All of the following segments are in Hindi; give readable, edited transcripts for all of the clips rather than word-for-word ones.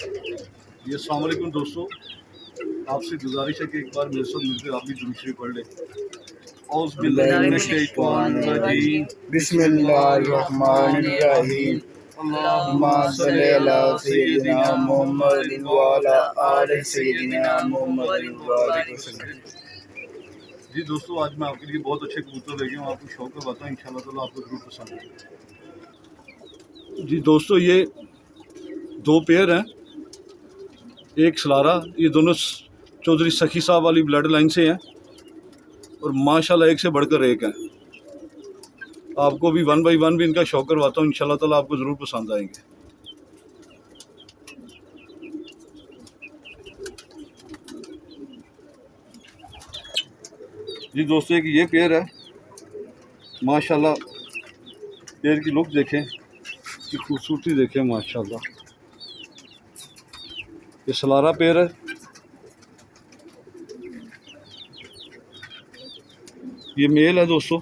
ये अस्सलाम वालेकुम दोस्तों, आपसे गुजारिश है कि एक बार मेरे साथ मिलकर आप भी दुरूद शरीफ पढ़ लें। औज़ बिल्लाहि मिनश शैतानिर रजीम, बिस्मिल्लाहिर्रहमानिर्रहीम। अल्लाहुम्मा सल्ली अला सय्यिदिना मुहम्मदिन व अला आलि सय्यिदिना मुहम्मदिन व बारिक वसल्लम। जी दोस्तों, आज मैं आपके लिए बहुत अच्छे कबूतर लेके हूँ, आपको शौक का बताऊँ, इंशाल्लाह ताला आपको ज़रूर पसंद आएगा। जी दोस्तों, ये दो पेयर हैं, एक सलारा, ये दोनों चौधरी सखी साहब वाली ब्लड लाइन से हैं और माशाल्लाह एक से बढ़कर एक हैं। आपको भी 1 बाई 1 भी इनका शौक करवाता हूँ, इंशाल्लाह ताला आपको ज़रूर पसंद आएंगे। जी दोस्तों, एक ये पेयर है, माशाल्लाह पेयर की लुक देखें, इसकी खूबसूरती देखें माशाल्लाह। ये सलारा पेयर है, ये मेल है दोस्तों।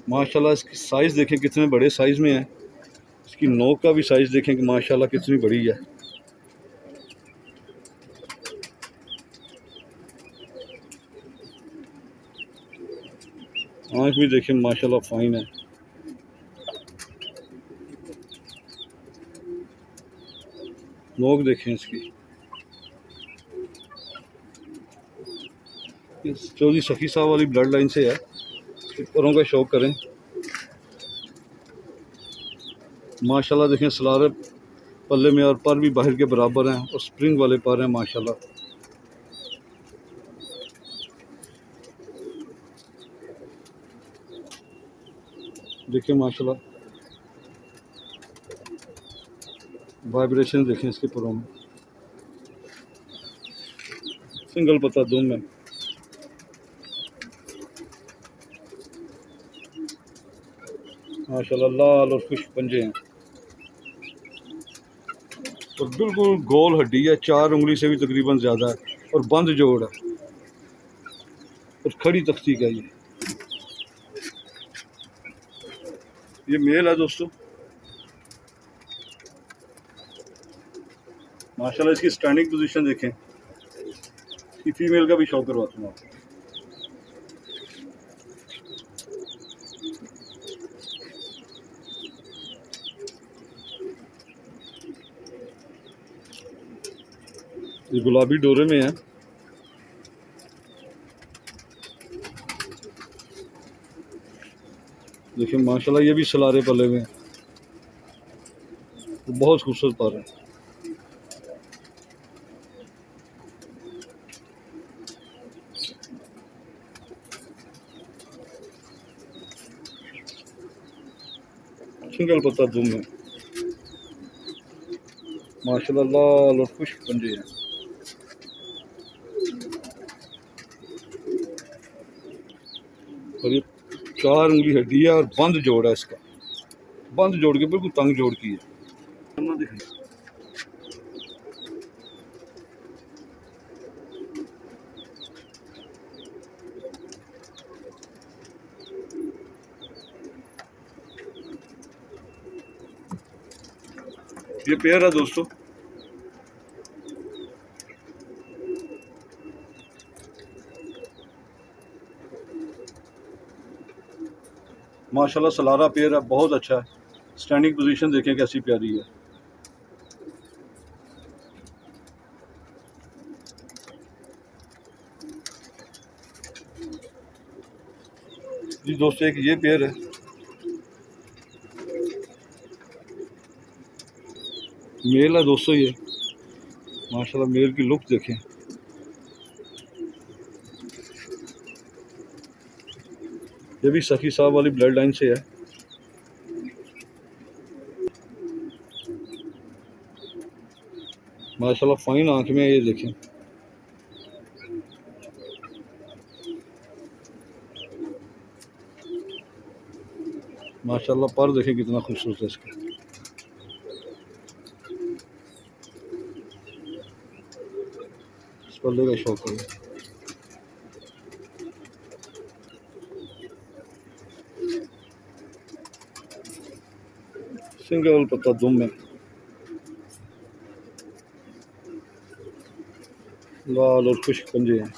माशाल्लाह इसकी साइज़ देखें कितने बड़े साइज़ में है, इसकी नोक का भी साइज़ देखें कि माशाल्लाह कितनी बड़ी है। आँख भी देखें माशाल्लाह फाइन है। नोक देखें इसकी। इस चौधरी सखी साहब वाली ब्लड लाइन से है, परों का शौक करें। माशाल्लाह देखें सलारे पल्ले में और पर भी बाहर के बराबर हैं और स्प्रिंग वाले पर हैं माशाल्लाह। देखिए माशाल्लाह वाइब्रेशन देखें इसके परों में, सिंगल पत्ता दुम में। माशाल्लाह लाल और खुश पंजे हैं और बिल्कुल गोल हड्डी है, 4 उंगली से भी तकरीबन ज़्यादा है और बंद जोड़ है और खड़ी तख्ती का ये मेल है दोस्तों। माशाल्लाह इसकी स्टैंडिंग पोजीशन देखें, इसकी फीमेल का भी शौक करवाता हूँ आपको। ये गुलाबी डोरे में है, देखिए माशाल्लाह ये भी सलारे पले में है, तो बहुत खूबसूरत पर है। सिंगल पत्ता दुम है, माशाल्लाह लाल और खुश पंजे हैं। और ये 4 उंगली हड्डी है और बंद जोड़ है इसका, बंद जोड़ के बिल्कुल तंग जोड़ की है। ये पेयर है दोस्तों, माशाल्लाह सलारा पेयर है, बहुत अच्छा है। स्टैंडिंग पोजीशन देखें कैसी प्यारी है। जी दोस्तों, एक ये पेयर है, मेल है दोस्तों। ये माशाल्लाह मेल की लुक देखें, ये भी सखी साहब वाली ब्लड लाइन से है। माशाल्लाह फाइन आंख में है, ये देखें। माशाल्लाह पर देखें कितना खूबसूरत है इसका। इस पल्ले का शौक है। सिंगल पत्ता दुम में। लाल और खुश्क पंजे हैं।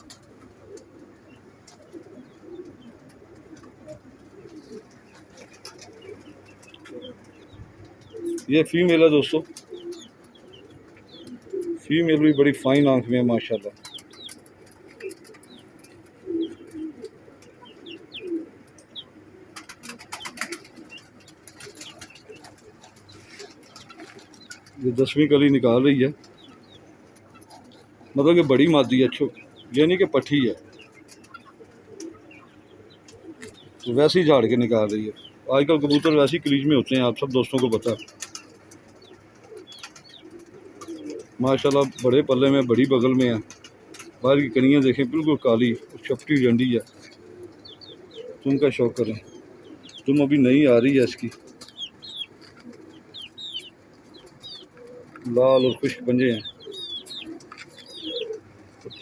ये फीमेल है दोस्तों, फीमेल भी बड़ी फाइन आंख में है माशाल्लाह। ये 10वीं कली निकाल रही है, मतलब कि बड़ी मादी है, ये नहीं कि पट्टी है, तो वैसे ही झाड़ के निकाल रही है। आजकल कबूतर वैसे ही क्रीज में होते हैं, आप सब दोस्तों को पता है। माशाल्लाह बड़े पल्ले में, बड़ी बगल में है। बाहर की कनियाँ देखें बिल्कुल काली और चपटी डंडी है। तुम क्या शौक करें, तुम अभी नहीं आ रही है इसकी। लाल और खुश्क पंजे हैं,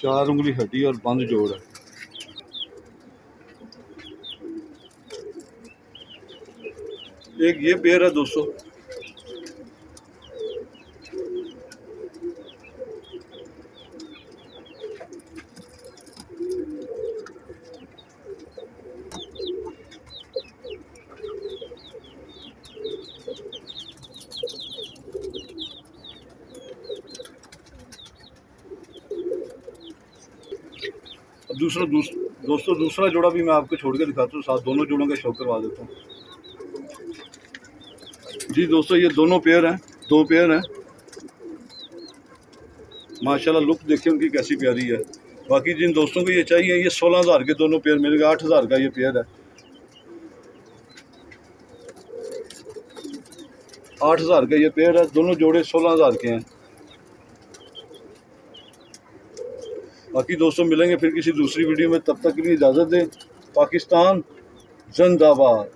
4 उंगली हड्डी और बंद जोड़ है। एक ये पेयर है दोस्तों, अब दोस्तों दूसरा जोड़ा भी मैं आपको छोड़ के दिखाता हूँ, साथ दोनों जोड़ों का शौक करवा देता हूँ। जी दोस्तों ये दोनों पेयर हैं, 2 पेयर हैं माशाल्लाह। लुक देखिए उनकी कैसी प्यारी है। बाकी जिन दोस्तों को ये चाहिए, ये 16,000 के दोनों पेयर मिलेंगे। 8,000 का ये पेयर है, 8,000 का ये पेयर है। दोनों जोड़े 16,000 के हैं। बाकी दोस्तों मिलेंगे फिर किसी दूसरी वीडियो में, तब तक के लिए इजाज़त दें। पाकिस्तान जिंदाबाद।